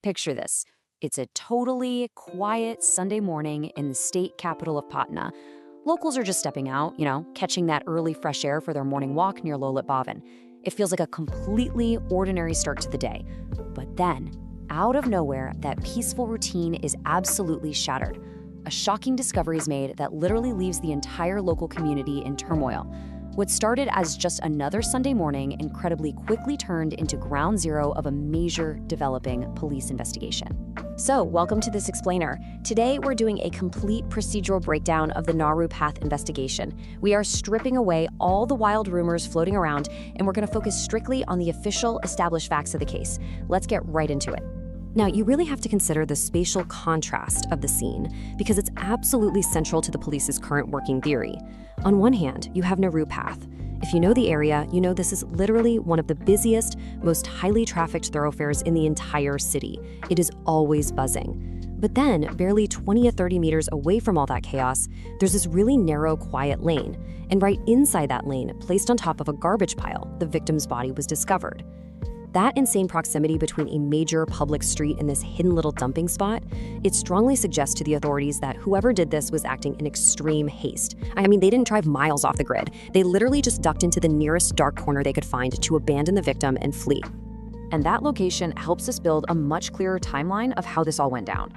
Picture this. It's a totally quiet Sunday morning in the state capital of Patna. Locals are just stepping out, catching that early fresh air for their morning walk near Lolit Bhavan. It feels like a completely ordinary start to the day. But then, out of nowhere, that peaceful routine is absolutely shattered. A shocking discovery is made that literally leaves the entire local community in turmoil. What started as just another Sunday morning incredibly quickly turned into ground zero of a major developing police investigation. So, welcome to This Explainer. Today, we're doing a complete procedural breakdown of the Nehru Path investigation. We are stripping away all the wild rumors floating around, and we're going to focus strictly on the official, established facts of the case. Let's get right into it. Now, you really have to consider the spatial contrast of the scene, because it's absolutely central to the police's current working theory. On one hand, you have Nehru Path. If you know the area, you know this is literally one of the busiest, most highly trafficked thoroughfares in the entire city. It is always buzzing. But then, barely 20 or 30 meters away from all that chaos, there's this really narrow, quiet lane. And right inside that lane, placed on top of a garbage pile, the victim's body was discovered. That insane proximity between a major public street and this hidden little dumping spot, it strongly suggests to the authorities that whoever did this was acting in extreme haste. I mean, they didn't drive miles off the grid. They literally just ducked into the nearest dark corner they could find to abandon the victim and flee. And that location helps us build a much clearer timeline of how this all went down.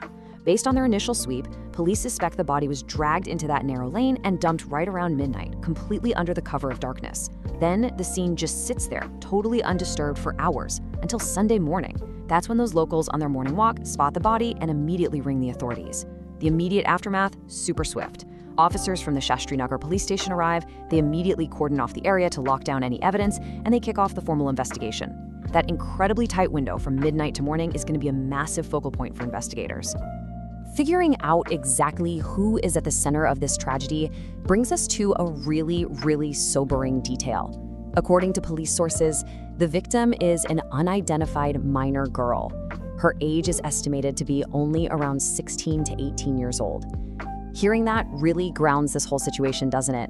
Based on their initial sweep, police suspect the body was dragged into that narrow lane and dumped right around midnight, completely under the cover of darkness. Then the scene just sits there, totally undisturbed for hours, until Sunday morning. That's when those locals on their morning walk spot the body and immediately ring the authorities. The immediate aftermath, super swift. Officers from the Shastrinagar police station arrive, they immediately cordon off the area to lock down any evidence, and they kick off the formal investigation. That incredibly tight window from midnight to morning is going to be a massive focal point for investigators. Figuring out exactly who is at the center of this tragedy brings us to a really sobering detail. According to police sources, the victim is an unidentified minor girl. Her age is estimated to be only around 16 to 18 years old. Hearing that really grounds this whole situation, doesn't it?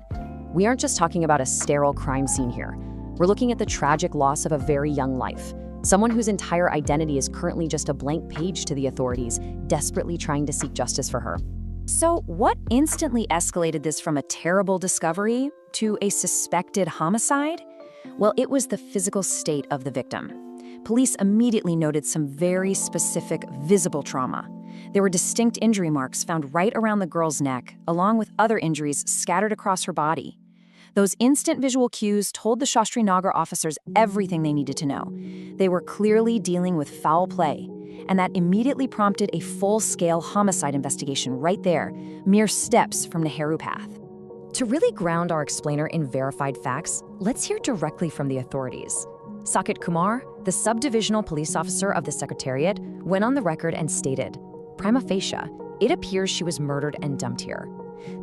We aren't just talking about a sterile crime scene here. We're looking at the tragic loss of a very young life. Someone whose entire identity is currently just a blank page to the authorities, desperately trying to seek justice for her. So, what instantly escalated this from a terrible discovery to a suspected homicide? Well, it was the physical state of the victim. Police immediately noted some very specific, visible trauma. There were distinct injury marks found right around the girl's neck, along with other injuries scattered across her body. Those instant visual cues told the Shastrinagar officers everything they needed to know. They were clearly dealing with foul play, and that immediately prompted a full-scale homicide investigation right there, mere steps from Nehru Path. To really ground our explainer in verified facts, let's hear directly from the authorities. Saket Kumar, the subdivisional police officer of the Secretariat, went on the record and stated, "Prima facie, it appears she was murdered and dumped here."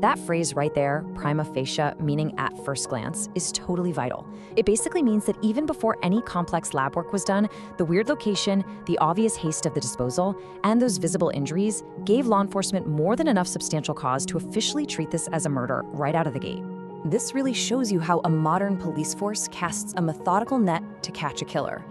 That phrase right there, prima facie, meaning at first glance, is totally vital. It basically means that even before any complex lab work was done, the weird location, the obvious haste of the disposal, and those visible injuries gave law enforcement more than enough substantial cause to officially treat this as a murder right out of the gate. This really shows you how a modern police force casts a methodical net to catch a killer.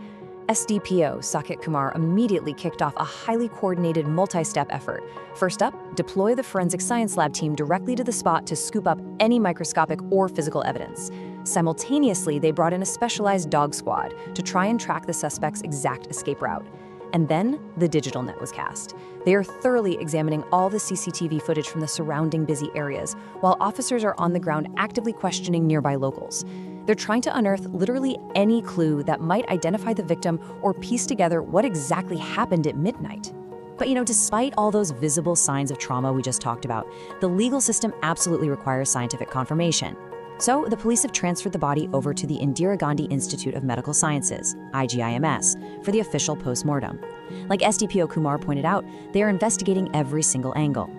SDPO Saket Kumar immediately kicked off a highly coordinated multi-step effort. First up, deploy the forensic science lab team directly to the spot to scoop up any microscopic or physical evidence. Simultaneously, they brought in a specialized dog squad to try and track the suspect's exact escape route. And then, the digital net was cast. They are thoroughly examining all the CCTV footage from the surrounding busy areas, while officers are on the ground actively questioning nearby locals. They're trying to unearth literally any clue that might identify the victim or piece together what exactly happened at midnight. But despite all those visible signs of trauma we just talked about, the legal system absolutely requires scientific confirmation. So the police have transferred the body over to the Indira Gandhi Institute of Medical Sciences, IGIMS, for the official postmortem. Like SDPO Kumar pointed out, they are investigating every single angle.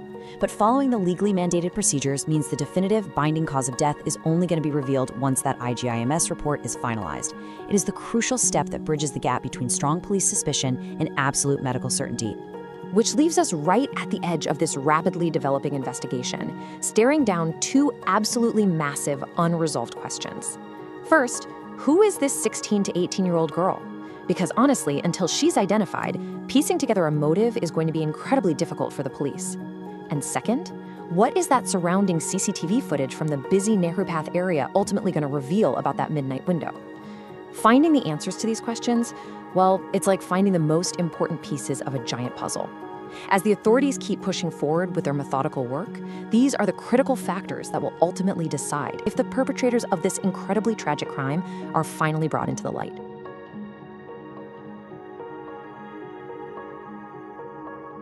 But following the legally mandated procedures means the definitive binding cause of death is only going to be revealed once that IGIMS report is finalized. It is the crucial step that bridges the gap between strong police suspicion and absolute medical certainty. Which leaves us right at the edge of this rapidly developing investigation, staring down two absolutely massive unresolved questions. First, who is this 16 to 18-year-old girl? Because honestly, until she's identified, piecing together a motive is going to be incredibly difficult for the police. And second, what is that surrounding CCTV footage from the busy Nehru Path area ultimately going to reveal about that midnight window? Finding the answers to these questions, well, it's like finding the most important pieces of a giant puzzle. As the authorities keep pushing forward with their methodical work, these are the critical factors that will ultimately decide if the perpetrators of this incredibly tragic crime are finally brought into the light.